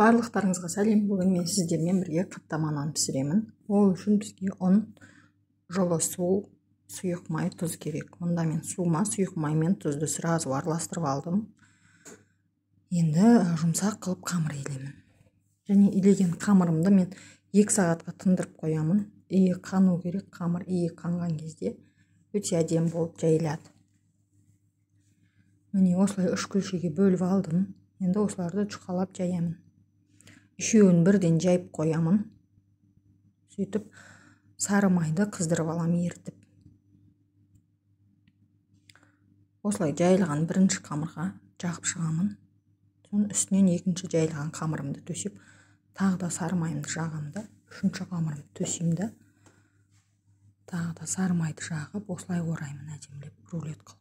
Барлықтарыңызға сәлем. Бүгін мен сіздермен бірге қаттама нан пісіремін. Ол үшін бізге ұн, жылы су, сұйық май, тұз керек. Мұнда мен суыма сұйық май мен тұзды сразу араластырып алдым. Енді жұмсақ қылып қамыр илеймін. Және илеген қамырымды мен 2 сағатқа тындырып қоямын. Иі қану керек. Қамыр иі қанған кезде өте әдемі болып жайылады. Міне осылай 3 күлшеге бөліп алдым. Енді осыларды жұқалап жаямын. Үшеуін бірден жайып қоямын. Сөйтіп сары майды қыздырып алам ертіп. Осылай жайылған бірінші қамырға жағып шығамын. Соның үстінен екінші жайылған қамырымды төсеп, тағы да сары майымды жағамды. Үшінші қамырымды төсеймді. Тағы да сары майды жағып, осылай ораймын әдемілеп рулет қылып.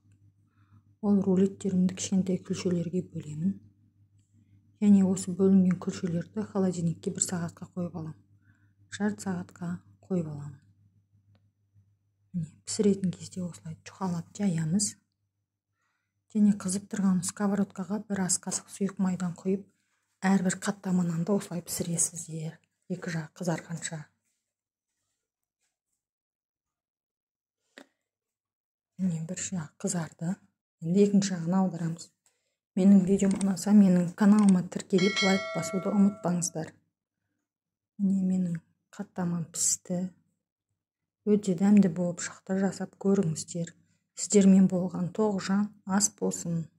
Ол рулеттерімді кішкентай күлшелерге бөлемін. Және осы бөлінген күлшелерді холодильникке 1 сағатқа қойып алам. Жарты сағатқа қойып алам. Пісіретін кезде осылай жұқалап жаямыз. Және қызып тұрған сковородкаға 1 ас қасық сұйық майдан құйып, әрбір қаттама нанды осылай пісіресіздер. Екі жағы қызарғанша. Міне бір жағы қызарды. Енді екінші жағын аударамыз. Менің видеом ұнаса, менің каналыма тіркеліп лайк басуды ұмытпаңыздар. Міне менің қаттамам пісті. Өте дәмді болып шықты, жасап көріңіздер. Сіздермен болған тоғжан ас болсын.